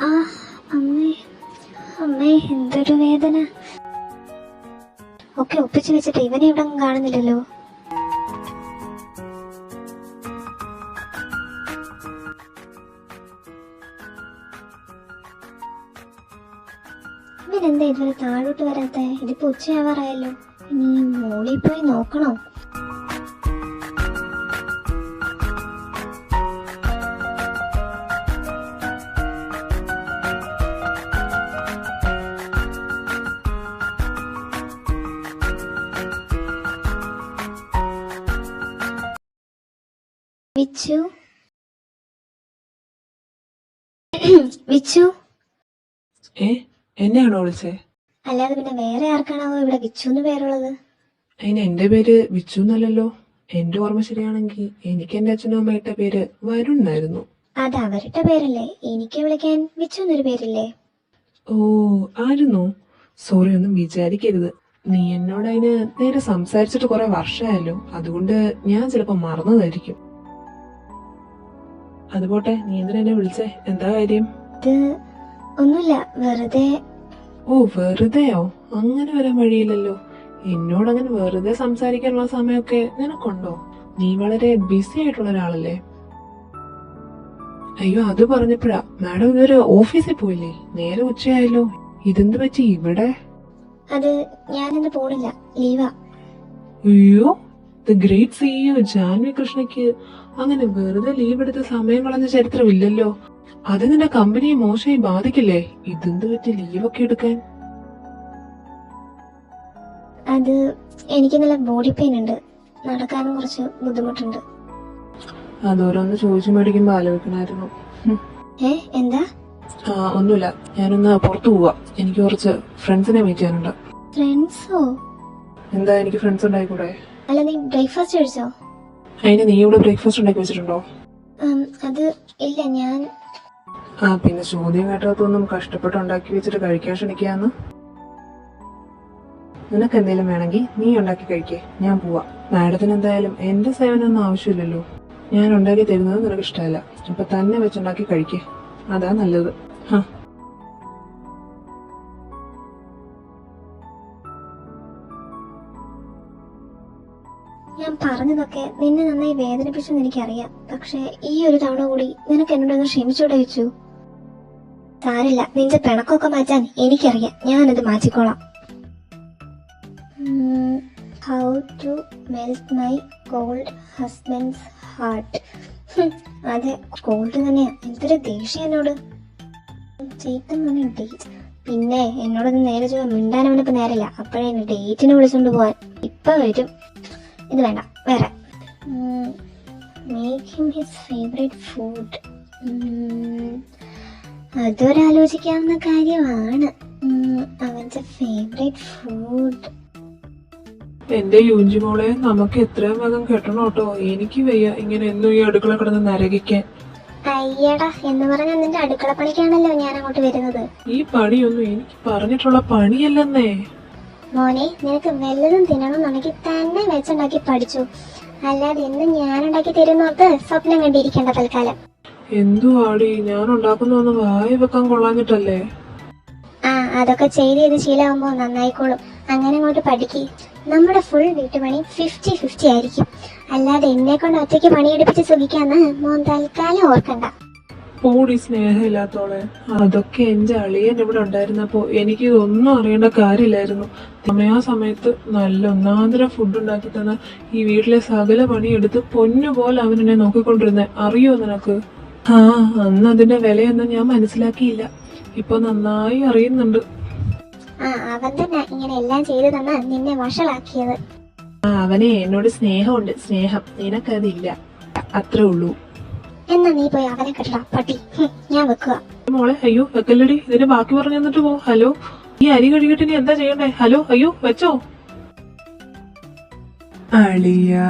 ആ അമ്മേ അമ്മേ, എന്തൊരു വേദന. ഒക്കെ ഒപ്പിച്ചു വെച്ചിട്ട് ഇവനെ ഇവിടെ കാണുന്നില്ലല്ലോ. ഇവനെന്താ ഇതുവരെ താഴോട്ട് വരാത്ത? ഇതിപ്പോ ഉച്ചയാവാറായല്ലോ. ഇനി മോളിൽ പോയി നോക്കണോ? വിച്ചു, വിച്ചു. എന്നെയാണോ വിളിച്ചേ? അല്ലാതെ പിന്നെ വേറെ ആർക്കാണാവോ ഇവിടെ വിച്ചു എന്ന് പേരുള്ളത്? അതിന് എന്റെ പേര് വിച്ചു എന്നല്ലല്ലോ. എന്റെ ഓർമ്മ ശരിയാണെങ്കിൽ എനിക്ക് എന്റെ അച്ഛനും അമ്മ ഇട്ട പേര് വരുൺ എന്നായിരുന്നു. അത് അവരുടെ പേരല്ലേ, എനിക്ക് വിളിക്കാൻ വിച്ചു എന്നൊരു പേരില്ലേ? ഓ, ആയിരുന്നോ? സോറി, ഒന്നും വിചാരിക്കരുത്. നീ എന്നോട് അതിന് നേരെ സംസാരിച്ചിട്ട് കുറെ വർഷമായല്ലോ, അതുകൊണ്ട് ഞാൻ ചിലപ്പോ മറന്നതായിരിക്കും. അതുപോട്ടെ, നീ എന്തിനാ എന്നെ വിളിച്ചേ? എന്താ കാര്യം? ഇത് ഒന്നുമില്ല, വെറുതെ. ഓ, വെറുതെയോ? അങ്ങനെ വരാൻ വഴിയില്ലല്ലോ. എന്നോട് അങ്ങനെ വെറുതെ സംസാരിക്കാനുള്ള സമയമൊക്കെ നിനക്കുണ്ടോ? നീ വളരെ ബിസി ആയിട്ടുള്ള ഒരാളല്ലേ. അയ്യോ, അത് പറഞ്ഞപ്പോഴാ, മാഡം ഇതൊരു ഓഫീസിൽ പോയില്ലേ? നേരെ ഉച്ചയായല്ലോ, ഇതെന്ത് പറ്റി ഇവിടെ? അത് ഞാനിന്ന് പോണില്ല, ലീവാ. അയ്യോ, ദ ഗ്രേറ്റ് സിഇഒ ജാൻവി കൃഷ്ണയ്ക്ക് അങ്ങനെ വെറുതെ ലീവ് എടുത്ത് സമയം കളഞ്ഞ ചരിത്രമില്ലല്ലോ. അത് നിന്റെ കമ്പനിയെ മോശമായി ബാധിക്കില്ലേ? ഇതെന്ത് പറ്റി ലീവൊക്കെ എടുക്കാൻ? അത് എനിക്ക് നല്ല ബോഡി പെയിൻ ഉണ്ട്, നടക്കാനും കുറച്ച് ബുദ്ധിമുട്ടുണ്ട്. അതോരോന്ന് ചോദിച്ചു മേടിക്കുമ്പോ ആലോചിക്കണായിരുന്നു. എന്താ? ഒന്നുമില്ല, ഞാനൊന്ന് പുറത്തു പോവാ. എനിക്ക് കുറച്ച് ഫ്രണ്ട്സിനെ മീറ്റ് ചെയ്യാനുണ്ട്. ഫ്രണ്ട്സോ? എന്താ, എനിക്ക് ഫ്രണ്ട്സ് ഉണ്ടായിക്കൂടെ? അല്ല, നീ ബ്രേക്ക്ഫാസ്റ്റ് കഴിച്ചോ? അതിന് നീ ഇവിടെ ബ്രേക്ക്ഫാസ്റ്റ് ഉണ്ടാക്കി വെച്ചിട്ടുണ്ടോ? അത് ഇല്ല, ഞാൻ. പിന്നെ ചോദ്യം കേട്ടതൊന്നും കഷ്ടപ്പെട്ട് ഉണ്ടാക്കി വെച്ചിട്ട് കഴിക്കാൻ ക്ഷണിക്കാന്ന്. നിനക്ക് എന്തെങ്കിലും വേണമെങ്കിൽ നീ ഉണ്ടാക്കി കഴിക്കേ, ഞാൻ പോവാ. മാഡത്തിന് എന്തായാലും എന്റെ സേവനമൊന്നും ആവശ്യമില്ലല്ലോ. ഞാൻ ഉണ്ടാക്കി തരുന്നത് നിനക്ക് ഇഷ്ടമല്ല, അപ്പൊ തന്നെ വെച്ചുണ്ടാക്കി കഴിക്കേ, അതാ നല്ലത്. ഞാൻ പറഞ്ഞതൊക്കെ നിന്നെ നന്നായി വേദനിപ്പിച്ചെന്ന് എനിക്കറിയാം. പക്ഷെ ഈ ഒരു തവണ കൂടി നിനക്ക് എന്നോടൊന്ന് ക്ഷമിച്ചൂടെ വെച്ചു? സാരില്ല, നിന്റെ പിണക്കൊക്കെ മാറ്റാൻ എനിക്കറിയാം, ഞാനത് മാറ്റിക്കോളാം. How to melt my cold husband's heart. അതെ, കോൾഡ് തന്നെയാ. എന്തൊരു ദേഷ്യം എന്നോട്. ഡേറ്റ്. പിന്നെ എന്നോടൊന്ന് നേരെ ചൊവ്വ മിണ്ടാൻ അവനിപ്പോ നേരല്ല. അപ്പോഴേ ഡേറ്റിന് വിളിച്ചോണ്ട് പോവാൻ ഇപ്പൊ വരും. ഇത് വേണ്ട, വേറെ. Make him his favourite food. അതൊരാലോചിക്കാവുന്ന കാര്യമാണ്. അവന്റെ ഫേവറേറ്റ് ഫുഡ്. എന്റെ യൂഞ്ചി മോളെ, നമുക്ക് എത്രയും വേഗം കെട്ടണം കേട്ടോ. എനിക്ക് വയ്യ ഇങ്ങനെ എന്നും ഈ അടുക്കള കിടന്ന് നരകിക്കാൻ. അയ്യടാ, എന്ന് പറഞ്ഞാൽ നിന്റെ അടുക്കള പണിക്കാണല്ലോ ഞാൻ അങ്ങോട്ട് വരുന്നത്. ഈ പണിയൊന്നും എനിക്ക് പറഞ്ഞിട്ടുള്ള പണിയല്ലെന്നേ. മോനെ, നിനക്ക് വല്ലതും തിന്നണമെന്നുണ്ടെങ്കിൽ തന്നെ വെച്ചുണ്ടാക്കി പഠിച്ചു. അല്ലാതെ എന്നും ഞാൻ ഉണ്ടാക്കി തരുന്നോർത്ത് സ്വപ്നം കണ്ടിരിക്കേണ്ട തൽക്കാലം. എന്തു ആടി, ഞാൻ ഉണ്ടാക്കുന്നൊന്നും വായി വെക്കാൻ കൊള്ളാഞ്ഞിട്ടല്ലേ? അതൊക്കെ ചെയ്ത് ശീലമാകുമ്പോ നന്നായിക്കോളും. അങ്ങനെ അങ്ങോട്ട് പഠിക്ക്. നമ്മുടെ ഫുൾ വീട്ടുപണി 50-50 ആയിരിക്കും. അല്ലാതെ എന്നെ കൊണ്ട് ഒറ്റയ്ക്ക് പണിയെടുപ്പിച്ച് സുഖിക്കാന്ന് മോൻ തൽക്കാലം ഓർക്കണ്ട. ഓടി സ്നേഹമില്ലാത്തോളെ, അതൊക്കെ എന്റെ അളിയൻ ഇവിടെ ഉണ്ടായിരുന്നപ്പോ എനിക്ക് ഇതൊന്നും അറിയേണ്ട കാര്യമില്ലായിരുന്നു. സമയാസമയത്ത് നല്ല ഒന്നാന്തരം ഫുഡ് ഉണ്ടാക്കി തന്ന ഈ വീട്ടിലെ സകല പണിയെടുത്ത് പൊന്നുപോലെ അവൻ എന്നെ നോക്കിക്കൊണ്ടിരുന്നേ, അറിയോ നിനക്ക്? അന്ന് അതിന്റെ വിലയൊന്നും ഞാൻ മനസ്സിലാക്കിയില്ല, ഇപ്പൊ നന്നായി അറിയുന്നുണ്ട്. അവൻ തന്നെ ഇങ്ങനെ എല്ലാം ചെയ്തു തന്ന നിന്നെ വഷളാക്കിയത്. അവനെ എന്നോട് സ്നേഹമുണ്ട്, സ്നേഹം നിനക്കതില്ല, അത്രേ ഉള്ളൂ. എന്നാ നീ പോയി അവനെ കെട്ടടാ പട്ടി. ഞാൻ വെക്കുക. മോളെ, അയ്യോ വെക്കല്ലടി, ഇതിന് ബാക്കി പറഞ്ഞു തന്നിട്ട് പോ. ഹലോ, ഈ അരി കഴുകിട്ട് നീ എന്താ ചെയ്യണ്ടേ? ഹലോ, അയ്യോ വെച്ചോ. അളിയാ,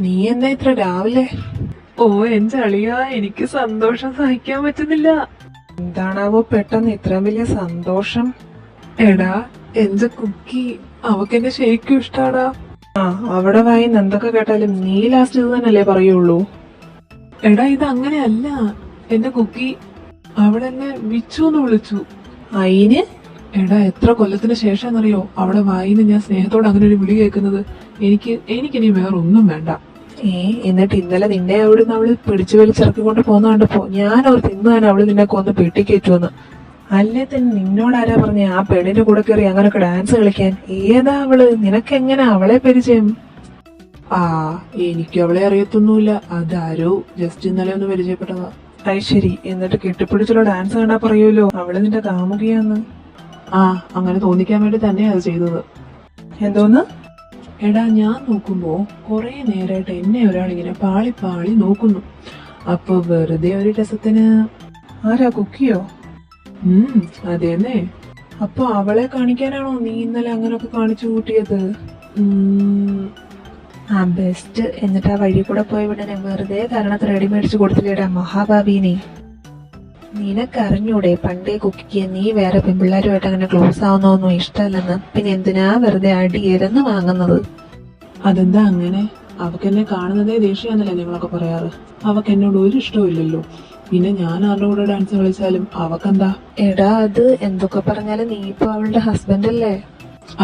നീ എന്താ ഇത്ര രാവിലെ? ഓ എന്റെ അളിയാ, എനിക്ക് സന്തോഷം സഹിക്കാൻ പറ്റുന്നില്ല. എന്താണാവോ പെട്ടെന്ന് ഇത്രയും വലിയ സന്തോഷം? എടാ, എന്റെ കുക്കി അവക്കെന്നെ ശരിക്കും ഇഷ്ടാടാ. അവിടെ വായിന്ന് എന്തൊക്കെ കേട്ടാലും നീ ലാസ്റ്റ് ഇത് തന്നെയല്ലേ പറയുള്ളൂ. എടാ ഇത് അങ്ങനെയല്ല. എന്റെ കുക്കി അവളെന്നെ വിച്ചു എന്ന് വിളിച്ചു. അയിന് എടാ എത്ര കൊല്ലത്തിന് ശേഷം എന്നറിയോ അവളെ വായിന്ന് ഞാൻ സ്നേഹത്തോടെ അങ്ങനെ ഒരു വിളി കേൾക്കുന്നത്. എനിക്കിനി വേറെ ഒന്നും വേണ്ട. എന്നിട്ട് ഇന്നലെ നിന്നെ അവിടുന്ന് അവള് പിടിച്ചു വലിച്ചിറക്കിക്കൊണ്ട് പോന്ന കണ്ടപ്പോ ഞാൻ ഓർത്ത് ഇന്ന് തന്നെ അവള് നിന്നെ കൊന്ന് പെട്ടിക്കേറ്റുവെന്ന്. അല്ലേ തന്നെ നിന്നോടാരാ പറഞ്ഞ ആ പെണ്ണിന്റെ കൂടെ കയറി അങ്ങനൊക്കെ ഡാൻസ് കളിക്കാൻ? ഏതാ അവള്? നിനക്കെങ്ങനെ അവളെ പരിചയം? എനിക്ക് അവളെ അറിയത്തൊന്നുമില്ല. അതാരോ ജസ്റ്റ് ഇന്നലെ ഒന്ന് പരിചയപ്പെട്ടതാ. അത് ശരി. എന്നിട്ട് കെട്ടിപ്പിടിച്ചുള്ള ഡാൻസ് കണ്ടാ പറയുമല്ലോ അവള് നിന്റെ കാമുകിയാന്ന്. അങ്ങനെ തോന്നിക്കാൻ വേണ്ടി തന്നെയാ അത് ചെയ്തത്. എന്തോന്ന്? എടാ ഞാൻ നോക്കുമ്പോ കൊറേ നേരമായിട്ട് എന്നെ ഒരാളിങ്ങനെ പാളി പാളി നോക്കുന്നു. അപ്പൊ വെറുതെ ഒരു രസത്തിന്. ആരാ? കുക്കിയോ? അതേന്നെ. അപ്പൊ അവളെ കാണിക്കാനാണോ നീ ഇന്നലെ അങ്ങനൊക്കെ കാണിച്ചു കൂട്ടിയത്? ബെസ്റ്റ്. എന്നിട്ട് ആ വഴി കൂടെ പോയി വിടനെ വെറുതെ കാരണത്ത് റെഡി മേടിച്ചു കൊടുത്തില്ലേടാ മഹാഭാവീനെ. നിനക്കറിഞ്ഞൂടെ പണ്ടേ കുക്കിക്ക് നീ വേറെ പെൺപിള്ളേരുമായിട്ട് അങ്ങനെ ക്ലോസ് ആവുന്നൊന്നും ഇഷ്ടമല്ലെന്ന്. പിന്നെ എന്തിനാ വെറുതെ അടിയേരെന്ന് വാങ്ങുന്നത്? അതെന്താ അങ്ങനെ? അവക്കെന്നെ കാണുന്നതേ ദേഷ്യാന്നല്ലേ നിങ്ങളൊക്കെ പറയാറ്. അവക്ക് എന്നോട് ഒരു ഇഷ്ടവും ഇല്ലല്ലോ. പിന്നെ ഞാൻ ആരുടെ കൂടെ ഡാൻസ് കളിച്ചാലും അവക്കെന്താ? എടാ അത് എന്തൊക്കെ പറഞ്ഞാലും നീ ഇപ്പൊ അവളുടെ ഹസ്ബൻഡ് അല്ലേ?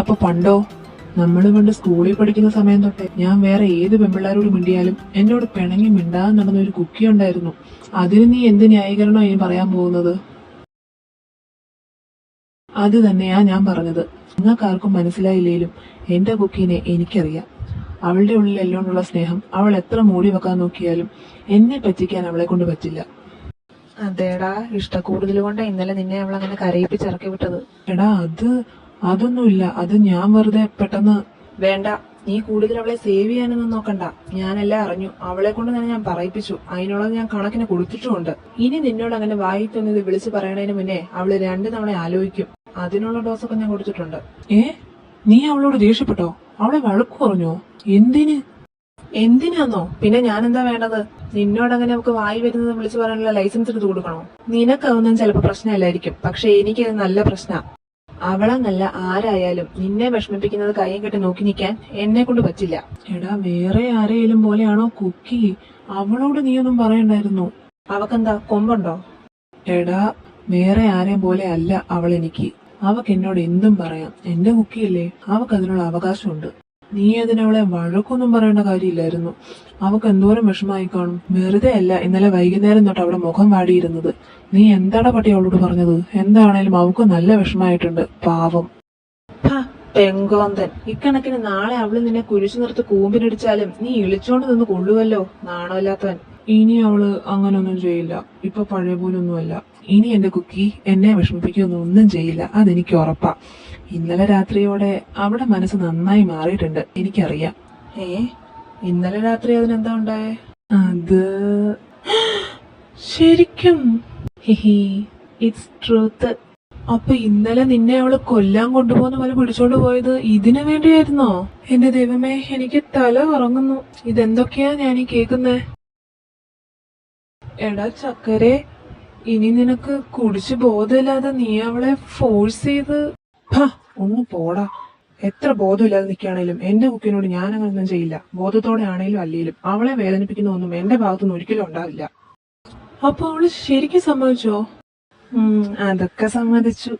അപ്പൊ പണ്ടോ? നമ്മള് പണ്ട് സ്കൂളിൽ പഠിക്കുന്ന സമയം തൊട്ടേ ഞാൻ വേറെ ഏത് പെൺപിള്ളേരോട് മിണ്ടിയാലും എന്നോട് പിണങ്ങി മിണ്ടാതെ നടന്ന ഒരു കുക്കി ഉണ്ടായിരുന്നു. അതിന് നീ എന്ത് ന്യായീകരണോ ഇനി പറയാൻ പോകുന്നത്? അത് തന്നെയാ ഞാൻ പറഞ്ഞത്. നിങ്ങൾക്കാർക്കും മനസ്സിലായില്ലേലും എന്റെ കുക്കീനെ എനിക്കറിയാം. അവളുടെ ഉള്ളിൽ എല്ലോണ്ടുള്ള സ്നേഹം അവൾ എത്ര മൂടി വെക്കാൻ നോക്കിയാലും എന്നെ പറ്റിക്കാൻ അവളെ കൊണ്ട് പറ്റില്ല. അതേടാ, ഇഷ്ടക്കൂടുതൽ കൊണ്ട് ഇന്നലെ നിന്നെ അവൾ അങ്ങനെ കരയിപ്പിച്ചിറക്കി വിട്ടത്. എടാ അതൊന്നുമില്ല. അത് ഞാൻ വെറുതെ പെട്ടെന്ന്. വേണ്ട, നീ കൂടുതൽ അവളെ സേവ് ചെയ്യാനൊന്നും നോക്കണ്ട. ഞാനെല്ലാം അറിഞ്ഞു. അവളെ കൊണ്ട് തന്നെ ഞാൻ പറയിപ്പിച്ചു. അതിനുള്ളത് ഞാൻ കണക്കിന് കൊടുത്തിട്ടുമുണ്ട്. ഇനി നിന്നോട് അങ്ങനെ വായിത്തൊന്നത് വിളിച്ചു പറയണതിന് മുന്നേ അവള് 2 തവണ ആലോചിക്കും. അതിനുള്ള ഡോസൊക്കെ ഞാൻ കൊടുത്തിട്ടുണ്ട്. നീ അവളോട് ദേഷ്യപ്പെട്ടോ? അവളെ വഴക്കു പറഞ്ഞോ? എന്തിനാന്നോ? പിന്നെ ഞാനെന്താ വേണ്ടത്? നിന്നോടങ്ങനെ അവൾക്ക് വായി വരുന്നത് വിളിച്ചു പറയാനുള്ള ലൈസൻസ് എടുത്ത് കൊടുക്കണോ? നിനക്കതൊന്നും ചിലപ്പോ പ്രശ്നമല്ലായിരിക്കും. പക്ഷെ എനിക്കത് നല്ല പ്രശ്ന. അവളെന്നല്ല ആരായാലും നിന്നെ വിഷമിപ്പിക്കുന്നത് കൈയും കെട്ടി നോക്കി നിൽക്കാൻ എന്നെ കൊണ്ട് പറ്റില്ല. എടാ വേറെ ആരെയും പോലെയാണോ കുക്കി? അവളോട് നീയൊന്നും പറയണ്ടായിരുന്നു. അവക്കെന്താ കൊമ്പുണ്ടോ? എടാ വേറെ ആരെയും പോലെ അല്ല അവൾ എനിക്ക്. അവക്ക് എന്നോട് എന്തും പറയാം. എന്റെ കുക്കിയല്ലേ, അവക്ക് അതിനുള്ള അവകാശമുണ്ട്. നീ അതിനവളെ വഴക്കൊന്നും പറയേണ്ട കാര്യമില്ലായിരുന്നു. അവക്ക് എന്തോരം വിഷമായി കാണും. വെറുതെ അല്ല ഇന്നലെ വൈകുന്നേരം തൊട്ട് അവിടെ മുഖം വാടിയിരുന്നത്. നീ എന്താടാ പട്ടി അവളോട് പറഞ്ഞത്? എന്താണേലും അവക്ക് നല്ല വിഷമായിട്ടുണ്ട്. പാവം പെങ്കോന്തൻ. ഇക്കണക്കിന് നാളെ അവള് നിന്നെ കുരിശു നിർത്ത് കൂമ്പിനടിച്ചാലും നീ ഇളിച്ചോണ്ട് നിന്ന് കൊള്ളുവല്ലോ, നാണമില്ലാത്തവൻ. ഇനി അവള് അങ്ങനൊന്നും ചെയ്യില്ല. ഇപ്പൊ പഴയ പോലൊന്നുമല്ല. ഇനി എന്റെ കുക്കി എന്നെ വിഷമിപ്പിക്കൊന്നും ചെയ്യില്ല. അതെനിക്ക് ഉറപ്പാ. ഇന്നലെ രാത്രിയോടെ അവിടെ മനസ്സ് നന്നായി മാറിയിട്ടുണ്ട്. എനിക്കറിയാം. ഇന്നലെ രാത്രി അതിനെന്താ ഉണ്ടായേ? അത് ശരിക്കും ഇറ്റ്സ് ട്രൂത്ത്. അപ്പൊ ഇന്നലെ നിന്നെ അവള് കൊല്ലാൻ കൊണ്ടുപോകുന്ന പോലെ പിടിച്ചോണ്ട് പോയത് ഇതിനു വേണ്ടിയായിരുന്നോ? എന്റെ ദൈവമേ, എനിക്ക് തല ഉറങ്ങുന്നു. ഇതെന്തൊക്കെയാ ഞാൻ ഈ കേൾക്കുന്നേ? എടാ ചക്കരെ, ഇനി നിനക്ക് കുടിച്ച് ബോധമില്ലാതെ നീ അവളെ ഫോഴ്സ് ചെയ്ത്. ഒന്ന് പോടാ. എത്ര ബോധമില്ലാതെ നിൽക്കുകയാണേലും എന്റെ കുക്കിനോട് ഞാൻ അങ്ങനൊന്നും ചെയ്യില്ല. ബോധത്തോടെ ആണേലും അല്ലേലും അവളെ വേദനിപ്പിക്കുന്ന ഒന്നും എന്റെ ഭാഗത്തുനിന്ന് ഒരിക്കലും ഉണ്ടാവില്ല. അപ്പൊ അവള് ശരിക്കും സമ്മതിച്ചോ? അതൊക്കെ സമ്മതിച്ചു.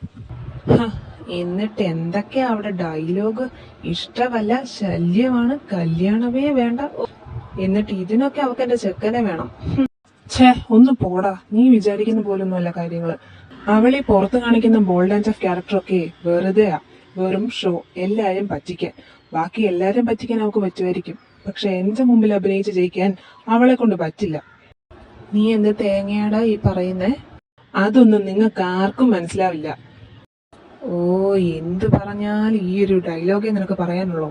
എന്നിട്ട് എന്തൊക്കെയാ അവിടെ ഡയലോഗ്? ഇഷ്ടമല്ല, ശല്യമാണ്, കല്യാണമേ വേണ്ട. എന്നിട്ട് ഇതിനൊക്കെ അവക്ക് എന്റെ ചെക്കനെ വേണം. ഒന്ന് പോടാ. നീ വിചാരിക്കുന്ന പോലൊന്നുമല്ല കാര്യങ്ങള്. അവളീ പുറത്ത് കാണിക്കുന്ന ബോൾഡ് ആൻഡ് ഓഫ് ക്യാരക്ടറൊക്കെ വെറുതെയാ. വെറും ഷോ. എല്ലാരും പറ്റിക്കാൻ. ബാക്കി എല്ലാരും പറ്റിക്കാൻ അവൾക്ക് പറ്റുമായിരിക്കും. പക്ഷെ എന്റെ മുമ്പിൽ അഭിനയിച്ച് ജയിക്കാൻ അവളെ കൊണ്ട് പറ്റില്ല. നീ എന്ത് തേങ്ങയാടാ ഈ പറയുന്നേ? അതൊന്നും നിങ്ങൾക്ക് ആർക്കും മനസ്സിലാവില്ല. എന്ത് പറഞ്ഞാൽ ഈ ഒരു ഡയലോഗേ നിനക്ക് പറയാനുള്ളൂ?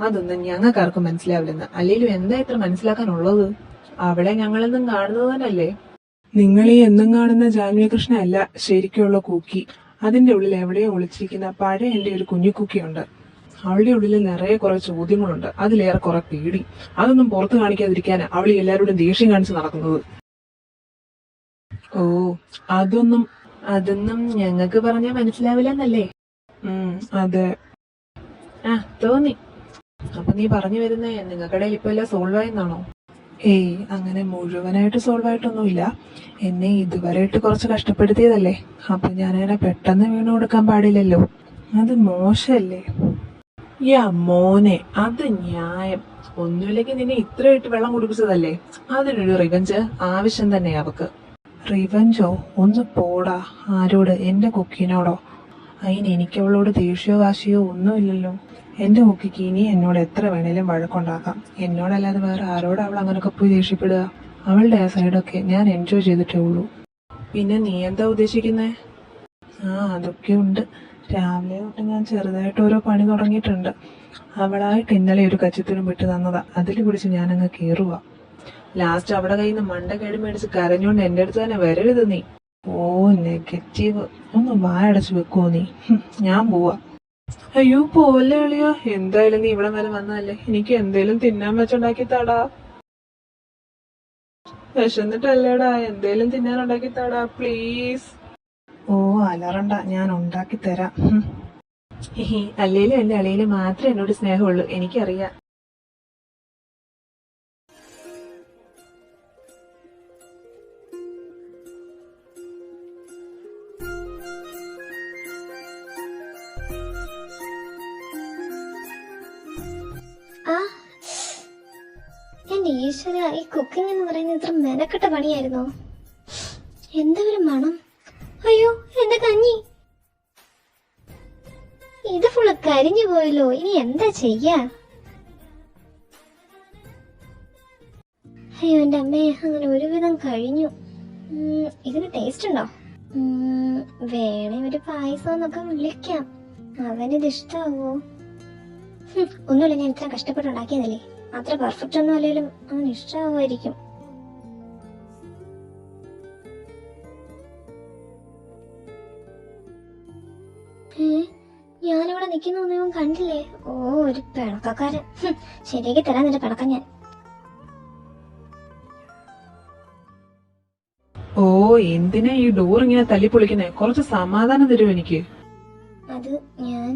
അതൊന്നും ഞങ്ങൾക്കാർക്കും മനസ്സിലാവില്ലെന്ന്. അല്ലെങ്കിലും എന്താ ഇത്ര മനസ്സിലാക്കാനുള്ളത്? അവളെ ഞങ്ങളെന്നും കാണുന്നത് തന്നെയല്ലേ? നിങ്ങൾ ഈ എന്നും കാണുന്ന ജാൻവി കൃഷ്ണ അല്ല ശരിക്കുള്ള കുക്കി. അതിന്റെ ഉള്ളിൽ എവിടെയോ ഒളിച്ചിരിക്കുന്ന പഴയ എന്റെ ഒരു കുഞ്ഞു കുക്കിയുണ്ട്. അവളുടെ ഉള്ളിൽ നിറയെ കുറെ ചോദ്യങ്ങളുണ്ട്. അതിലേറെ കുറെ പേടി. അതൊന്നും പുറത്ത് കാണിക്കാതിരിക്കാനാ അവൾ എല്ലാവരോടും ദേഷ്യം കാണിച്ച് നടക്കുന്നത്. അതൊന്നും ഞങ്ങൾക്ക് പറഞ്ഞാൽ മനസ്സിലാവില്ലെന്നല്ലേ? അതെ. തോന്നി. അപ്പൊ നീ പറഞ്ഞു വരുന്നേ നിങ്ങൾക്കിടയിൽ ഇപ്പൊ എല്ലാം സോൾവ് ആയെന്നാണോ? ഏയ് അങ്ങനെ മുഴുവനായിട്ട് സോൾവ് ആയിട്ടൊന്നുമില്ല. എന്നെ ഇതുവരെയായിട്ട് കുറച്ച് കഷ്ടപ്പെടുത്തിയതല്ലേ, അപ്പൊ ഞാനങ്ങനെ പെട്ടെന്ന് വീണു കൊടുക്കാൻ പാടില്ലല്ലോ. അത് മോശല്ലേ? യാ മോനെ, അത് ന്യായം. ഒന്നുമില്ലെങ്കിൽ നിന്നെ ഇത്രയായിട്ട് വെള്ളം കുടിപ്പിച്ചതല്ലേ, അതിനൊരു റിവഞ്ച് ആവശ്യം തന്നെ അവക്ക്. റിവഞ്ചോ? ഒന്ന് പോടാ. ആരോട്? എന്റെ കുക്കിനോടോ? അതിന് എനിക്ക് അവളോട് ദേഷ്യമോ വാശിയോ ഒന്നുമില്ലല്ലോ. എന്റെ കുക്കിക്ക് ഇനി എന്നോട് എത്ര വേണേലും വഴക്കുണ്ടാക്കാം. എന്നോടല്ലാതെ വേറെ ആരോട് അവൾ അങ്ങനൊക്കെ പോയി ദേഷ്യപ്പെടുക? അവളുടെ ആ സൈഡൊക്കെ ഞാൻ എൻജോയ് ചെയ്തിട്ടേ ഉള്ളൂ. പിന്നെ നീ എന്താ ഉദ്ദേശിക്കുന്നേ? അതൊക്കെ ഉണ്ട്. രാവിലെ തൊട്ട് ഞാൻ ചെറുതായിട്ട് ഓരോ പണി തുടങ്ങിയിട്ടുണ്ട്. അവളായിട്ട് ഇന്നലെ ഒരു കച്ചിത്തുരും വിട്ട് തന്നതാ, അതിൽ പിടിച്ച് ഞാനങ്ങ് കയറുക. ലാസ്റ്റ് അവിടെ കയ്യിൽ നിന്ന് മണ്ടക്കേട് മേടിച്ച് കരഞ്ഞോണ്ട് എന്റെ അടുത്ത് തന്നെ വരരുത് നീ. ഓ നെഗറ്റീവ്. ഒന്ന് വായടച്ച് വെക്കുവോ നീ? ഞാൻ പോവാ. അയ്യോ പോലെ അളിയാ, എന്തായാലും നീ ഇവിടെ വരെ വന്നതല്ലേ, എനിക്ക് എന്തേലും തിന്നാൻ വെച്ചുണ്ടാക്കി താടാ. വിശന്നിട്ടല്ലേടാ, എന്തേലും തിന്നാൻ ഉണ്ടാക്കി താടാ പ്ലീസ്. ഓ അലറണ്ട, ഞാൻ ഉണ്ടാക്കി തരാം. അല്ലേലും എന്റെ അളിയില് മാത്രമേ എന്നോട് സ്നേഹമുള്ളൂ, എനിക്കറിയാം. ആ എന്റെ ഈശ്വര, ഈ കുക്കിംഗ് എന്ന് പറയുന്നത് ഇത്ര മെനക്കെട്ട പണിയായിരുന്നോ? എന്താ ഒരു മണം! അയ്യോ എന്റെ കഞ്ഞി! ഇത് ഫുള്ള് കരിഞ്ഞു പോയല്ലോ, ഇനി എന്താ ചെയ്യാ? അയ്യോ എന്റെ അമ്മേ, അങ്ങനെ ഒരുവിധം കഴിഞ്ഞു. ഇതിന് ടേസ്റ്റ് ഉണ്ടോ? വേണേ ഒരു പായസം എന്നൊക്കെ വിളിക്കാം. അവനിത് ഇഷ്ടാവോ? ഒന്നുമില്ല, ഞാൻ ഇത്ര കഷ്ടപ്പെട്ടുണ്ടാക്കിയതല്ലേ, അത്ര പെർഫെക്റ്റ് ഒന്നും അല്ലെങ്കിലും അവൻ ഇഷ്ടാവുമായിരിക്കും. ഞാനിവിടെ നിൽക്കുന്നൊന്നും കണ്ടില്ലേ? ഓ ഒരു പിണക്കക്കാരൻ. ശരിയാക്കി തരാൻ നിന്റെ പിണക്കം ഞാൻ. ഓ എന്തിനാ ഈ ഡോർ ഇങ്ങനെ തല്ലിപ്പൊളിക്കുന്നേ? കുറച്ച് സമാധാനം തരൂ എനിക്ക്. അത് ഞാൻ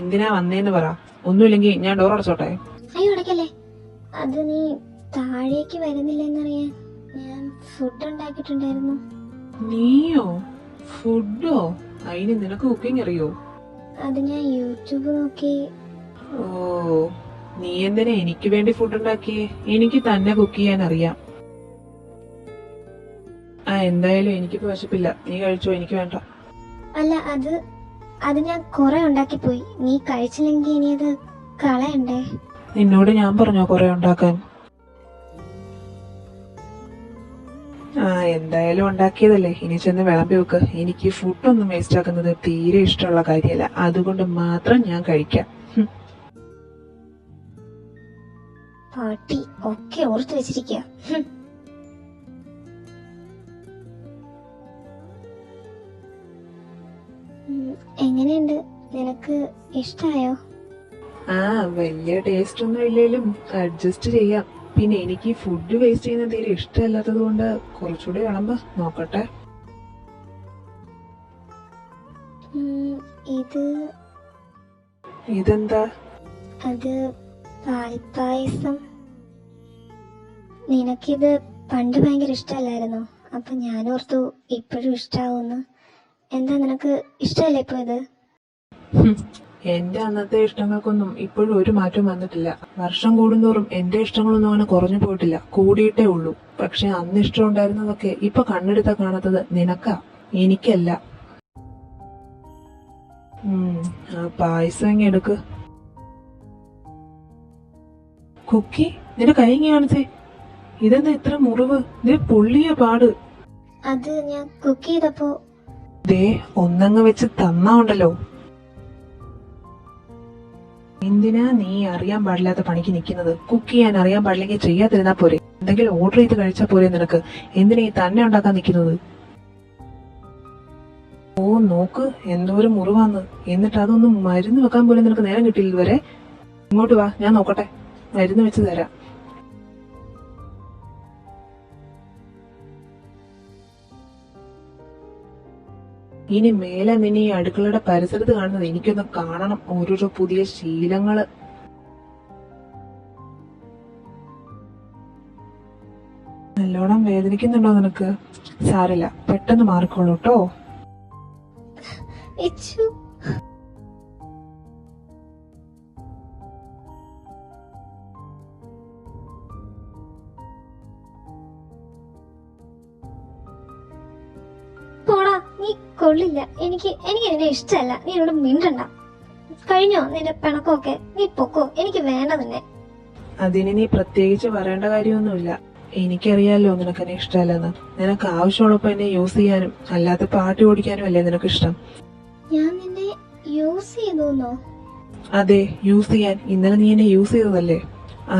എന്തിനാ വന്നേന്ന് പറ. ഒന്നുമില്ലെങ്കിൽ ഞാൻ ഡോർ അടച്ചോട്ടെ. അയ്യോ അടക്കല്ലേ. അത് നീ താഴേക്ക് വരുന്നില്ലെന്നറിയാൻ ഞാൻ ഫുഡ് ഉണ്ടാക്കിയിട്ടുണ്ടായിരുന്നു. നീയോ? ഫുഡോ? അതിന് നിനക്ക് കുക്കിംഗ് അറിയോ? അത് ഞാൻ യൂട്യൂബ് നോക്കി. ഓ നീ എന്തിനാ എനിക്ക് വേണ്ടി ഫുഡ് ഉണ്ടാക്കിയേ? എനിക്ക് തന്നെ കുക്ക് ചെയ്യാൻ അറിയാം. എന്തായാലും എനിക്കിപ്പോ വിശപ്പില്ല, നീ കഴിച്ചോ, എനിക്ക് വേണ്ട. അല്ല അത് ഞാൻ കുറെ ഉണ്ടാക്കിപ്പോയി. നീ കഴിച്ചില്ലെങ്കിൽ ഇനി അത് കളയണ്ടേ? നിന്നോട് ഞാൻ പറഞ്ഞോ കുറെ ഉണ്ടാക്കാൻ? എന്തായാലും ഉണ്ടാക്കിയതല്ലേ, ഇനി ചെന്ന് വിളമ്പി വെക്ക്. എനിക്ക് ഫുഡൊന്നും വേസ്റ്റ് ആക്കുന്നത് തീരെ ഇഷ്ടമുള്ള കാര്യമല്ല, അതുകൊണ്ട് മാത്രം ഞാൻ കഴിക്കാം. പാട്ടി ഒക്കെ ഓർത്ത് വെച്ചിരിക്കുക. എങ്ങനെയുണ്ട്? നിനക്ക് ഇഷ്ടായോ? വലിയ ടേസ്റ്റ് ഒന്നും ഇല്ലേലും അഡ്ജസ്റ്റ് ചെയ്യാം. പിന്നെ എനിക്ക് ഫുഡ് വേസ്റ്റ് ചെയ്യുന്ന തീരെ ഇഷ്ടമല്ലാത്തത് കൊണ്ട് കുറച്ചുകൂടി വിളമ്പ് നോക്കട്ടെ. ഇതെന്താ? അത് പാൽപ്പായസം. നിനക്കിത് പണ്ട് ഭയങ്കര ഇഷ്ടമല്ലായിരുന്നോ? അപ്പൊ ഞാനോർത്തു ഇപ്പോഴും ഇഷ്ടാവൂന്ന്. എന്താ നിനക്ക് ഇഷ്ടമല്ലേ ഇപ്പൊ ഇത്? എന്റെ അന്നത്തെ ഇഷ്ടങ്ങൾക്കൊന്നും ഇപ്പോഴും ഒരു മാറ്റവും വന്നിട്ടില്ല. വർഷം കൂടുന്തോറും എന്റെ ഇഷ്ടങ്ങളൊന്നും അങ്ങനെ കുറഞ്ഞു പോയിട്ടില്ല, കൂടിയിട്ടേ ഉള്ളൂ. പക്ഷെ അന്ന് ഇഷ്ടം ഉണ്ടായിരുന്നതൊക്കെ ഇപ്പൊ കണ്ണെടുത്ത കാണാത്തത് നിനക്കാ, എനിക്കല്ല. ആ പായസം ഇങ്ങ് എടുക്ക്. കുക്കി, നിന്റെ കൈ ഇങ്ങ് കാണിച്ചേ. ഇതെന്താ ഇത്ര മുറിവ്? ദേ പൊള്ളിയ പാട്. അത് ഞാൻ കുക്ക് ചെയ്തപ്പോ. ദേ ഒന്നങ്ങ് വെച്ച് തന്നാ ഉണ്ടല്ലോ. എന്തിനാ നീ അറിയാൻ പാടില്ലാത്ത പണിക്ക് നിൽക്കുന്നത്? കുക്ക് ചെയ്യാൻ അറിയാൻ പാടില്ലെങ്കിൽ ചെയ്യാതിരുന്നാ പോരെ? എന്തെങ്കിലും ഓർഡർ ചെയ്ത് കഴിച്ചാ പോരെ നിനക്ക്? എന്തിനാ ഈ തന്നെ ഉണ്ടാക്കാൻ നിൽക്കുന്നത്? ഓ നോക്ക്, എന്തോരം മുറിവാന്ന്. എന്നിട്ട് അതൊന്നും മരുന്ന് വെക്കാൻ പോലും നിനക്ക് നേരം കിട്ടില്ല ഇതുവരെ. ഇങ്ങോട്ട് വാ, ഞാൻ നോക്കട്ടെ, മരുന്ന് വെച്ച് തരാം. ഇനി മേലെ നിന്നെ ഈ അടുക്കളയുടെ പരിസരത്ത് കാണുന്നത് എനിക്കൊന്ന് കാണണം, ഓരോരോ പുതിയ ശീലങ്ങള്. നല്ലോണം വേദനിക്കുന്നുണ്ടോ നിനക്ക്? സാരില്ല, പെട്ടെന്ന് മാറിക്കോളൂ കേട്ടോ. വിച്ചു, പോടാ, നീ കൊള്ളില്ല. എനിക്ക് നിന്നെ ഇഷ്ടമല്ല. നീ എന്നോട് മിണ്ടണ്ട. കഴിഞ്ഞോ നിന്റെ പിണക്കമൊക്കെ? നീ പൊക്കോ, എനിക്ക് വേണ്ട നിന്നെ. അതിന് നീ പ്രത്യേകിച്ച് പറയേണ്ട കാര്യമൊന്നുമില്ല. എനിക്കറിയാലോ നിനക്കെന്നെ ഇഷ്ടമല്ലെന്ന്. നിനക്ക് ആവശ്യമുള്ളപ്പോ എന്നെ യൂസ് ചെയ്യാനും അല്ലാത്ത പാട്ടി ഓടിക്കാനും അല്ലേ നിനക്ക് ഇഷ്ടം? ഞാൻ നിന്നെ യൂസ് ചെയ്തോന്നോ? അതെ, യൂസ് ചെയ്യാൻ. ഇന്നലെ നീ എന്നെ യൂസ് ചെയ്തതല്ലേ?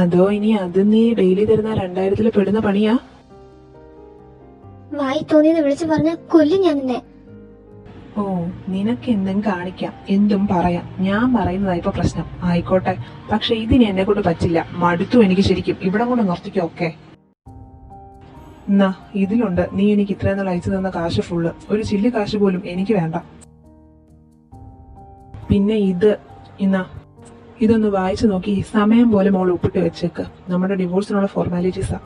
അതോ ഇനി അത് നീ ഡെയിലി തരുന്ന 2000 പെടുന്ന പണിയാ? വായി തോന്നിയത് വിളിച്ചു പറഞ്ഞ കൊല്ലും ഞാൻ നിന്നെ. ഓ, നിനക്ക് എന്തും കാണിക്കാം, എന്തും പറയാം. ഞാൻ പറയുന്നതാ ഇപ്പൊ പ്രശ്നം. ആയിക്കോട്ടെ, പക്ഷെ ഇതിന് എന്നെ കൊണ്ട് പറ്റില്ല. മടുത്തു എനിക്ക് ശരിക്കും. ഇവിടെ കൊണ്ട് നിർത്തിക്കോ. ഓക്കെ, എന്നാ ഇതിലുണ്ട് നീ എനിക്ക് ഇത്രയും നാൾ അയച്ചു തന്ന കാശ് ഫുള്ള്. ഒരു ചില്ലി കാശ് പോലും എനിക്ക് വേണ്ട. പിന്നെ ഇതൊന്ന് വായിച്ചു നോക്കി. സമയം പോലെ മോൾ ഒപ്പിട്ട് വെച്ചേക്ക്. നമ്മുടെ ഡിവോഴ്സിനുള്ള ഫോർമാലിറ്റീസാ.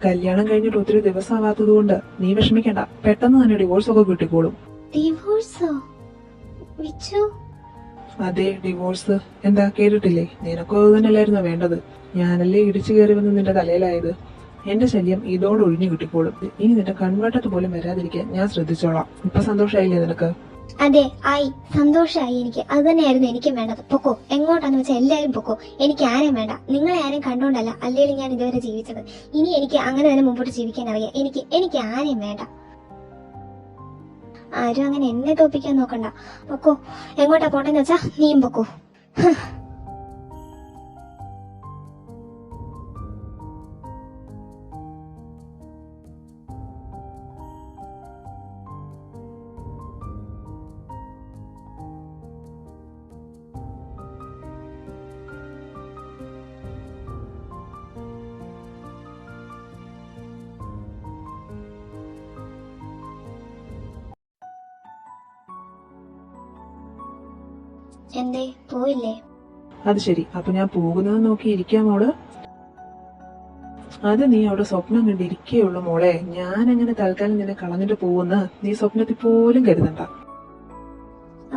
കല്യാണം കഴിഞ്ഞിട്ട് ഒത്തിരി ദിവസമാവാത്തത് കൊണ്ട് നീ വിഷമിക്കണ്ട. പെട്ടെന്ന് തന്നെ ഡിവോഴ്സ് ഒക്കെ കിട്ടിക്കോളും. ഡിവോഴ്സോ? വിച്ചു, അതെ, ഡിവോഴ്സ്. എന്താ കേട്ടിട്ടില്ലേ? നിനക്കോ അത് തന്നെയല്ലായിരുന്നോ വേണ്ടത്? ഞാനല്ലേ ഇടിച്ചു കയറി വന്ന് നിന്റെ തലയിലായത്. എന്റെ ശല്യം ഇതോടെ ഒഴിഞ്ഞു കിട്ടിക്കോളും. ഇനി നിന്റെ കൺവെട്ടത്ത് പോലും വരാതിരിക്കാൻ ഞാൻ ശ്രദ്ധിച്ചോളാം. ഇപ്പൊ സന്തോഷമായില്ലേ നിനക്ക്? അതെ, ആയി. സന്തോഷമായി. എനിക്ക് അത് തന്നെയായിരുന്നു എനിക്കും വേണ്ടത്. പൊക്കോ, എങ്ങോട്ടാന്ന് വെച്ചാൽ എല്ലാരും പൊക്കോ. എനിക്ക് ആരെയും വേണ്ട. നിങ്ങളെ ആരെയും കണ്ടോണ്ടല്ല അല്ലെങ്കിൽ ഞാൻ ഇതുവരെ ജീവിച്ചത്. ഇനി എനിക്ക് അങ്ങനെ തന്നെ മുമ്പോട്ട് ജീവിക്കാൻ അറിയാം. എനിക്ക് ആരെയും വേണ്ട. ആരും അങ്ങനെ എന്നെ തോപ്പിക്കാൻ നോക്കണ്ട. പൊക്കോ, എങ്ങോട്ടാ പോട്ടെന്ന് വെച്ചാ നീയും പൊക്കോ. എന്തേ പോയില്ലേ? അത് ശരി, അപ്പൊ ഞാൻ പോകുന്നത് നോക്കി ഇരിക്കാം മോള്? അത് നീ അവിടെ സ്വപ്നം കണ്ടിരിക്കേയുള്ളൂ മോളെ. ഞാൻ അങ്ങനെ തൽക്കാലം നിന്നെ കളഞ്ഞിട്ട് പോകുന്ന നീ സ്വപ്നത്തിൽ പോലും കരുതണ്ട.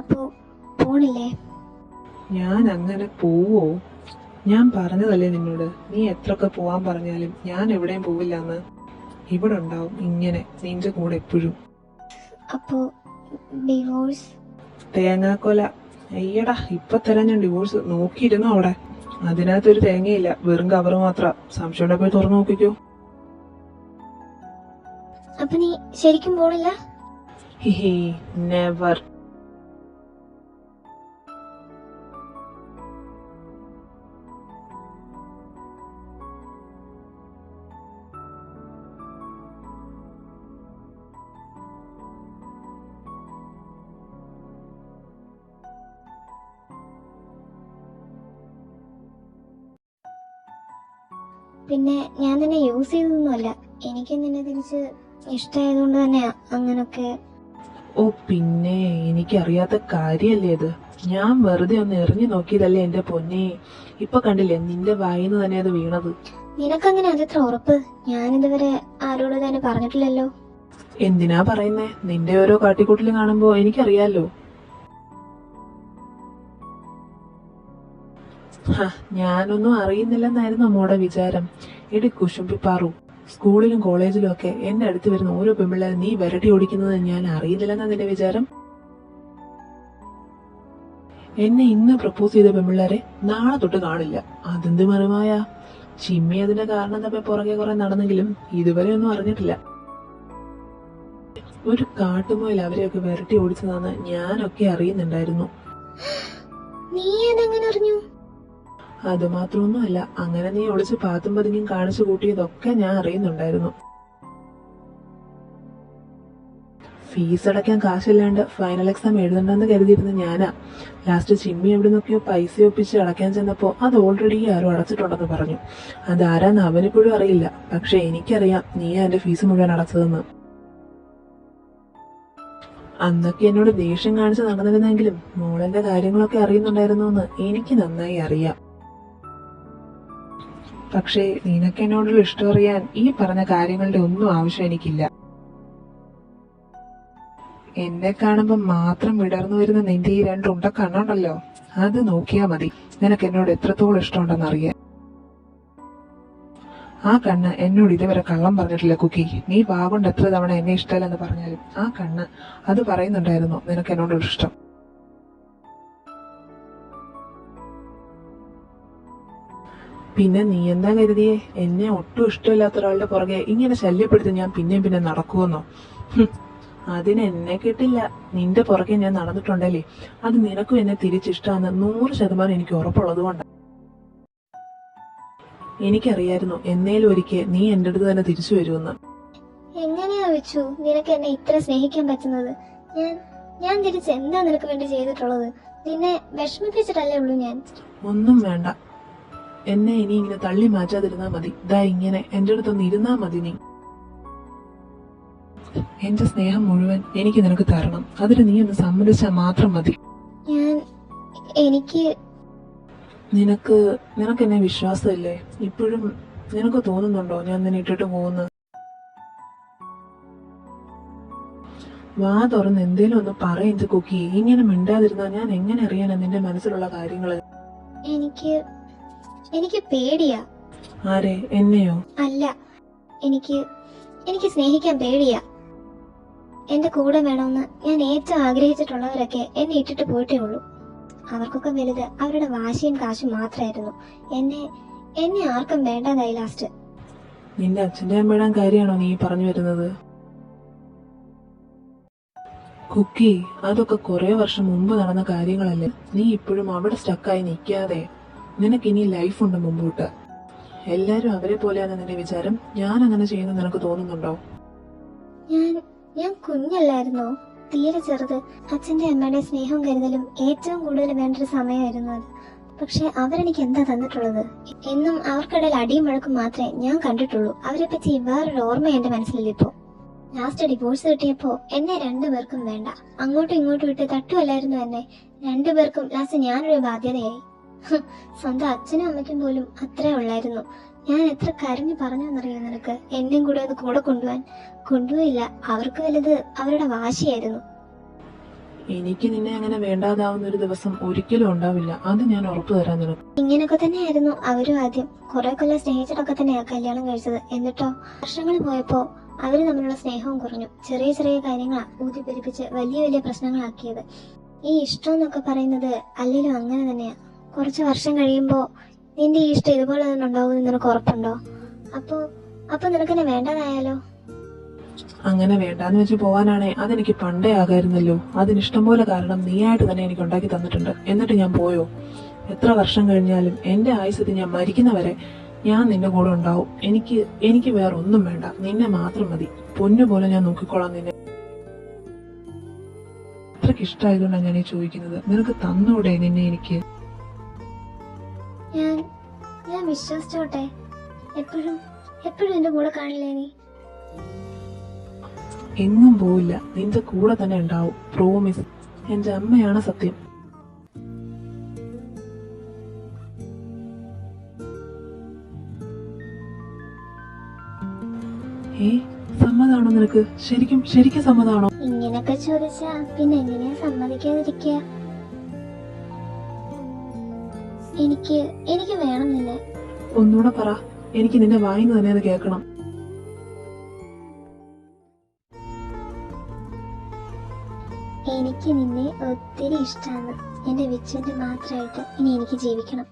അപ്പോ പോണില്ലേ? ഞാൻ അങ്ങനെ പോവോ? ഞാൻ പറഞ്ഞതല്ലേ നിന്നോട്, നീ എത്രയൊക്കെ പോവാൻ പറഞ്ഞാലും ഞാൻ എവിടെയും പോവില്ലെന്ന്. ഇവിടെ ഉണ്ടാവും ഇങ്ങനെ നിന്റെ കൂടെ എപ്പോഴും. അപ്പോ ഡിവോഴ്സ്? തേങ്ങാക്കൊല. അയ്യടാ, ഇപ്പൊ തരാൻ ഞാൻ ഡിവോഴ്സ്. നോക്കിയിരുന്നു അവിടെ. അതിനകത്തൊരു തേങ്ങയില്ല, വെറും കവറ് മാത്രം. സംശയം പോയി തുറന്നു നോക്കിക്കോ. അപ്പൊ നീ ശരിക്കും പോണില്ല? ഹിഹി, നെവർ. പിന്നെ ഞാൻ നിന്നെ യൂസ് ചെയ്തൊന്നുമല്ല. എനിക്ക് നിന്നെ തിരിച്ച് ഇഷ്ടമായതുകൊണ്ട് തന്നെയാ അങ്ങനൊക്കെ. ഓ പിന്നെ, എനിക്കറിയാത്ത കാര്യല്ലേ ഇത്. ഞാൻ വെറുതെ ഒന്ന് എറിഞ്ഞു നോക്കിയതല്ലേ എന്റെ പൊന്നെ. ഇപ്പൊ കണ്ടില്ലേ നിന്റെ വായിന്ന് തന്നെ അത് വീണത്. നിനക്കങ്ങനെ അതെത്ര ഉറപ്പ്? ഞാനിതുവരെ ആരോടും തന്നെ പറഞ്ഞിട്ടില്ലല്ലോ. എന്തിനാ പറയുന്നേ? നിന്റെ ഓരോ കാട്ടിക്കൂട്ടിലും കാണുമ്പോ എനിക്കറിയാലോ. ഞാനൊന്നും അറിയുന്നില്ലെന്നായിരുന്നു അമ്മോടെ വിചാരം. എടി കുശുമ്പി പാറു, സ്കൂളിലും കോളേജിലും ഒക്കെ എന്റെ അടുത്ത് വരുന്ന ഓരോ പെമ്പിള്ളേരെ നീ വിരട്ടി ഓടിക്കുന്നത് ഞാൻ അറിയുന്നില്ലെന്നാ നിന്റെ വിചാരം? എന്നെ ഇന്ന് പ്രപ്പോസ് ചെയ്ത പെമ്പിള്ളേരെ നാളെ തൊട്ട് കാണില്ല. അതെന്ത് മറിമായ. ചിമ്മി അതിന്റെ കാരണം തപ്പി പുറകെ കുറെ നടന്നെങ്കിലും ഇതുവരെ ഒന്നും അറിഞ്ഞിട്ടില്ല. ഒരു കാട്ടുമുയൽ അവരെയൊക്കെ വിരട്ടി ഓടിച്ചതാന്ന് ഞാനൊക്കെ അറിയുന്നുണ്ടായിരുന്നു. നീ അതെങ്ങനെ അറിഞ്ഞു? അത് മാത്രമൊന്നുമല്ല, അങ്ങനെ നീ ഒളിച്ച് പാത്തും പതുങ്ങിയും കാണിച്ചു കൂട്ടിയതൊക്കെ ഞാൻ അറിയുന്നുണ്ടായിരുന്നു. ഫീസ് അടയ്ക്കാൻ കാശില്ലാണ്ട് ഫൈനൽ എക്സാം എഴുതണ്ടെന്ന് കരുതിയിരുന്ന ഞാനാ. ലാസ്റ്റ് ചിമ്മി എവിടെ നിന്നൊക്കെയോ പൈസ ഒപ്പിച്ച് അടയ്ക്കാൻ ചെന്നപ്പോ അത് ഓൾറെഡി ആരോ അടച്ചിട്ടുണ്ടെന്ന് പറഞ്ഞു. അതാരാന്ന് അവനിപ്പോഴും അറിയില്ല. പക്ഷെ എനിക്കറിയാം നീയാ എന്റെ ഫീസ് മുഴുവൻ അടച്ചതെന്ന്. അന്നൊക്കെ എന്നോട് ദേഷ്യം കാണിച്ച് നടന്നിരുന്നെങ്കിലും മോളെന്റെ കാര്യങ്ങളൊക്കെ അറിയുന്നുണ്ടായിരുന്നു എന്ന് എനിക്ക് നന്നായി അറിയാം. പക്ഷേ നിനക്ക് എന്നോടുള്ള ഇഷ്ടം അറിയാൻ ഈ പറഞ്ഞ കാര്യങ്ങളുടെ ഒന്നും ആവശ്യം എനിക്കില്ല. എന്നെ കാണുമ്പോ മാത്രം വിടർന്നു വരുന്ന നിന്റെ ഈ രണ്ട് ഉണ്ട കണ്ണുണ്ടല്ലോ, അത് നോക്കിയാ മതി നിനക്ക് എന്നോട് എത്രത്തോളം ഇഷ്ടമുണ്ടെന്ന് അറിയാൻ. ആ കണ്ണ് എന്നോട് ഇതുവരെ കള്ളം പറഞ്ഞിട്ടില്ല കുക്കി. നീ വാഗൊണ്ട് എത്ര തവണ എന്നെ ഇഷ്ടമല്ലെന്ന് പറഞ്ഞാലും ആ കണ്ണ് അത് പറയുന്നുണ്ടായിരുന്നു നിനക്ക് എന്നോടുള്ള ഇഷ്ടം. പിന്നെ നീ എന്താ കരുതിയേ എന്നെ ഒട്ടും ഇഷ്ടമില്ലാത്ത ഒരാളുടെ പുറകെ ഇങ്ങനെ ശല്യപ്പെടുത്തി ഞാൻ പിന്നെയും പിന്നെ നടക്കുമെന്നോ? അതിന് എന്നെ കിട്ടില്ല. നിന്റെ പുറകെ ഞാൻ നടന്നിട്ടുണ്ടല്ലേ, അത് നിനക്കും എന്നെ തിരിച്ചിഷ്ടാന്ന് 100% എനിക്ക് ഉറപ്പുള്ളത് കൊണ്ടാണ്. എനിക്കറിയായിരുന്നു എന്നേലും ഒരിക്കൽ നീ എന്റെ അടുത്ത് തന്നെ തിരിച്ചു വരുമെന്ന്. എങ്ങനെയാ വെച്ചു നിനക്ക് എന്നെ ഇത്ര സ്നേഹിക്കാൻ പറ്റുന്നത്? ഞാൻ തിരിച്ച് എന്താ നിനക്ക് വേണ്ടി ചെയ്തിട്ടുള്ളത്? നിന്നെ വിഷമിപ്പിച്ചിട്ടല്ലേ ഉള്ളൂ ഞാൻ. ഒന്നും വേണ്ട, എന്നെ ഇനി ഇങ്ങനെ തള്ളി മാറ്റാതിരുന്നാ മതി. ദാ ഇങ്ങനെ എന്റെ അടുത്തൊന്ന് ഇരുന്നാ മതി. നീ എന്റെ സ്നേഹം മുഴുവൻ എനിക്ക് നിനക്ക് തരണം. അതിന് നീ ഒന്ന് സമ്മതിച്ചാൽ മാത്രം മതി. നിനക്ക് എന്നെ വിശ്വാസമില്ലേ? ഇപ്പോഴും നിനക്ക് തോന്നുന്നുണ്ടോ ഞാൻ നിന്നെ ഇട്ടിട്ട് പോകുന്നത്? വാ തുറന്ന് എന്തേലും ഒന്ന് പറയെന്റെ കുക്കി. ഇങ്ങനെ മിണ്ടാതിരുന്നാ ഞാൻ എങ്ങനെ അറിയാനാ നിന്റെ മനസ്സിലുള്ള കാര്യങ്ങള്? എനിക്ക് പേടിയാ. ആരെ? എന്നെയോ? അല്ല, എനിക്ക് സ്നേഹിക്കാൻ പേടിയാ. എന്റെ കൂടെ വേണമെന്ന് ഞാൻ ഏറ്റവും ആഗ്രഹിച്ചിട്ടുള്ളവരൊക്കെ എന്നെ ഇട്ടിട്ട് പോയിട്ടേ ഉള്ളൂ. അവർക്കൊക്കെ വലുത് അവരുടെ വാശിയും കാശും മാത്രമായിരുന്നു. എന്നെ ആർക്കും വേണ്ടതായി ലാസ്റ്റ്. നിന്റെ അച്ഛന്റെ അമ്മയുടെ കാര്യമാണോ നീ പറഞ്ഞു വരുന്നത്? കുക്കി, അതൊക്കെ കുറെ വർഷം മുമ്പ് നടന്ന കാര്യങ്ങളല്ലേ. നീ ഇപ്പോഴും അവിടെ സ്റ്റക്കായി നിൽക്കാതെ നിനക്കിനി ലൈഫുണ്ട് മുമ്പോട്ട്. എല്ലാരും അവരെ പോലെയാണ് നിന്റെ വിചാരം. ഞാൻ അങ്ങനെ ചെയ്യുന്നു നിനക്ക് തോന്നുന്നുണ്ടോ? ഞാൻ കുഞ്ഞല്ലായിരുന്നോ? തീരെ ചെറുത്. അച്ഛന്റെ അമ്മയുടെ സ്നേഹവും കരുതലും ഏറ്റവും കൂടുതൽ വേണ്ടൊരു സമയമായിരുന്നു അത്. പക്ഷെ അവരെനിക്ക് എന്താ തന്നിട്ടുള്ളത്? എന്നും അവർക്കിടയിൽ അടിയും വഴക്കും മാത്രമേ ഞാൻ കണ്ടിട്ടുള്ളൂ. അവരെ പറ്റി വേറൊരു ഓർമ്മ എന്റെ മനസ്സിലിപ്പോ. ലാസ്റ്റ് ഡിവോഴ്സ് കിട്ടിയപ്പോ എന്നെ രണ്ടുപേർക്കും വേണ്ട. അങ്ങോട്ടും ഇങ്ങോട്ടും ഇട്ട് തട്ടുമല്ലായിരുന്നു എന്നെ. രണ്ടുപേർക്കും ലാസ്റ്റ് ഞാനൊരു ബാധ്യതയായി. സ്വന്തം അച്ഛനും അമ്മയ്ക്കും പോലും അത്രേ ഉള്ളായിരുന്നു. ഞാൻ എത്ര കരഞ്ഞു പറഞ്ഞെന്നറിയാം നിനക്ക്? എന്നെയും കൂടെ അത് കൂടെ കൊണ്ടുപോയില്ല. അവർക്ക് വലുത് അവരുടെ വാശിയായിരുന്നു. എനിക്ക് നിന്നെ അങ്ങനെ വേണ്ടാതാവുന്ന ഒരു ദിവസം ഒരിക്കലും ഉണ്ടാവില്ല. അത് ഞാൻ ഉറപ്പു തരാൻ നിനക്ക്. ഇങ്ങനൊക്കെ തന്നെയായിരുന്നു അവരും ആദ്യം. കുറെ കൊല്ലം സ്നേഹിച്ചിട്ടൊക്കെ തന്നെയാ കല്യാണം കഴിച്ചത്. എന്നിട്ടോ വർഷങ്ങൾ പോയപ്പോ അവര് തമ്മിലുള്ള സ്നേഹവും കുറഞ്ഞു. ചെറിയ ചെറിയ കാര്യങ്ങളാ ഊതിപ്പെരിപ്പിച്ച് വലിയ വലിയ പ്രശ്നങ്ങളാക്കിയത്. ഈ ഇഷ്ടം എന്നൊക്കെ പറയുന്നത് അല്ലെങ്കിലും അങ്ങനെ തന്നെയാ. കുറച്ച് വർഷം കഴിയുമ്പോ നിന്റെ ഈ ഇഷ്ടം ഇതുപോലെ തന്നെ ഉണ്ടാവുമെന്ന് നിനക്ക് ഉറപ്പുണ്ടോ? അപ്പൊ നിനക്കെന്നെ വേണ്ടതായാലോ? അങ്ങനെ വേണ്ടാന്ന് വെച്ച് പോവാനാണേ അതെനിക്ക് പണ്ടേ ആകായിരുന്നല്ലോ. അതിനിഷ്ടം പോലെ കാരണം നീയായിട്ട് തന്നെ എനിക്ക് ഉണ്ടാക്കി തന്നിട്ടുണ്ട്. എന്നിട്ട് ഞാൻ പോയോ? എത്ര വർഷം കഴിഞ്ഞാലും എന്റെ ആയുസത്തിൽ ഞാൻ മരിക്കുന്നവരെ ഞാൻ നിന്റെ കൂടെ ഉണ്ടാവും. എനിക്ക് വേറെ ഒന്നും വേണ്ട, നിന്നെ മാത്രം മതി. പൊന്നുപോലെ ഞാൻ നോക്കിക്കോളാം നിന്നെ. അത്രയ്ക്ക് ഇഷ്ടമായതുകൊണ്ടാണ് ഞാൻ ഈ ചോദിക്കുന്നത്. നിനക്ക് തന്നൂടെ നിന്നെ എനിക്ക്? ഞാൻ വിശ്വസിച്ചോട്ടെ? എപ്പോഴും എന്റെ കൂടെ കാണില്ലേ നീ? എങ്ങും പോവില്ല, നിന്റെ കൂടെ തന്നെ ഉണ്ടാവും. പ്രോമിസ്. എന്റെ അമ്മയാണ് സത്യം. സമ്മതാണോ നിനക്ക്? ശരിക്കും സമ്മതാണോ? ഇങ്ങനൊക്കെ ചോദിച്ചാ പിന്നെ എങ്ങനെയാ സമ്മതിക്കാതിരിക്കുക? എനിക്ക് വേണം നിന്നെ. ഒന്നുകൂടെ പറ. എനിക്ക് നിന്റെ വായിന്ന് തന്നെ അത് കേൾക്കണം. എനിക്ക് നിന്നെ ഒത്തിരി ഇഷ്ടമാണ്. എന്റെ വിച്ചുവിന്റെ മാത്രമായിട്ട് ഇനി എനിക്ക് ജീവിക്കണം.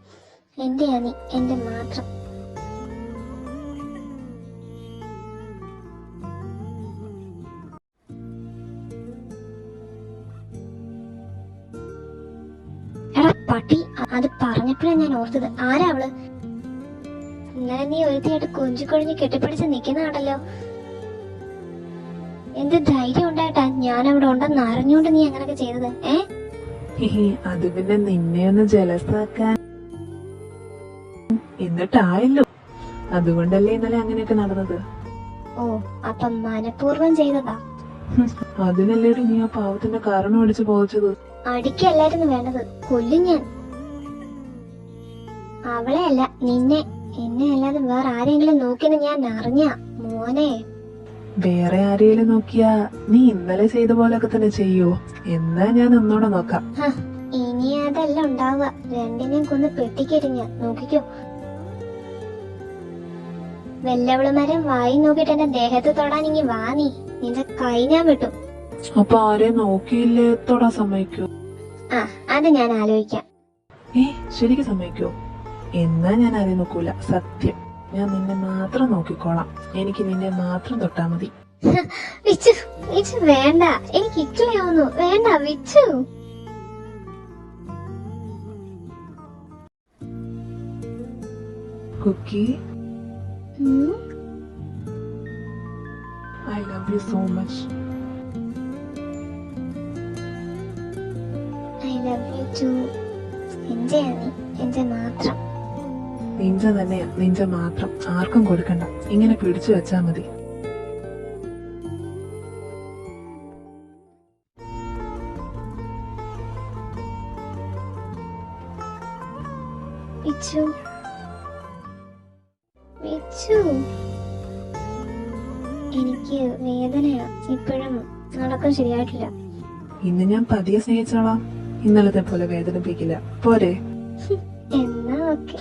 എന്റെ അനി, എന്റെ മാത്രം. എടാ പട്ടി, അത് പറഞ്ഞപ്പോഴാണ് ഞാൻ ഓർത്തത്. ആരാ അവള്? ഇന്നലെ നീ ഒരുത്തിയായിട്ട് കൊഞ്ചിക്കൊഴിഞ്ഞ് കെട്ടിപ്പിടിച്ച് നിൽക്കുന്നാണല്ലോ. എന്ത് ധൈര്യം ഉണ്ടായിട്ടാ ഞാൻ അവിടെ ഉണ്ടെന്ന് അറിഞ്ഞുകൊണ്ട് നീ അങ്ങനൊക്കെ ചെയ്തത്? അത് പിന്നെ നിന്നെ ഒന്ന് ജലസാക്കാൻ എന്നിട്ടായല്ലോ. അതുകൊണ്ടല്ലേ ഇന്നലെ അങ്ങനെയൊക്കെ നടന്നത്. ഓ, അപ്പം മനഃപൂർവ്വം ചെയ്തതാ? അതിനല്ലേടി നീ ആ പാവത്തിന്റെ കാരണം അടിച്ചു പോച്ചത്. അടിക്കല്ലായിരുന്നു വേണ്ടത്, കൊല്ലും ഞാൻ. അവളെ അല്ല, നിന്നെ. എന്നെ അല്ലാതെ വേറെ ആരെങ്കിലും നോക്കിയെന്ന് ഞാൻ അറിഞ്ഞ മോനെ. വേറെ ആരെയും നോക്കിയാ നീ ഇന്നലെ ചെയ്ത പോലൊക്കെ തന്നെ ചെയ്യോ? എന്നാ ഞാൻ ഒന്നൂടെ നോക്കാം. ഹ, ഇനി അതല്ല ഉണ്ടാവുക. രണ്ടിനെയും കൊന്ന് പെട്ടിക്കരിഞ്ഞ നോക്കിക്കോ. വെല്ലവിളുമാരും വായി നോക്കിട്ട് എന്റെ ദേഹത്ത് തൊടാൻ ഇങ്ങി വാ നീ. നിന്റെ കൈ ഞാൻ വിട്ടു. അപ്പൊ ആരെയും നോക്കിയില്ലേ തൊടാൻ സമ്മതിക്കോ? ആ, അത് ഞാൻ ആലോചിക്കാം. ശരിക്കും സമ്മതിക്കോ? എന്നാ ഞാൻ ആരെയും നോക്കൂല, സത്യം. ഞാൻ നിന്നെ മാത്രം നോക്കിക്കോളാം. എനിക്ക് നിന്നെ മാത്രം തൊട്ടാ മതി. വിച്ചു, വിച്ചു വേണ്ട, എനിക്ക് ഇക്കളിയാവുന്നു. വേണ്ട വിച്ചു. കുക്കി, ഉം, I love you so much. I love you too. എന്റെയാ നീ, എന്റെ മാത്രം. നിഞ്ച തന്നെയാ, നിഞ്ച മാത്രം. ആർക്കും കൊടുക്കണ്ട. ഇങ്ങനെ പിടിച്ചു വെച്ചാ മതി. വിച്ചു, വിച്ചു, എനിക്ക് വേദനയാ. ഇപ്പോഴും നടക്കം ശരിയായിട്ടില്ല. ഇന്ന് ഞാൻ പതിയെ സ്നേഹിച്ചോളാം. ഇന്നലത്തെ പോലെ വേദനിപ്പിക്കില്ല. പോരെ? എന്നാ ഓക്കെ.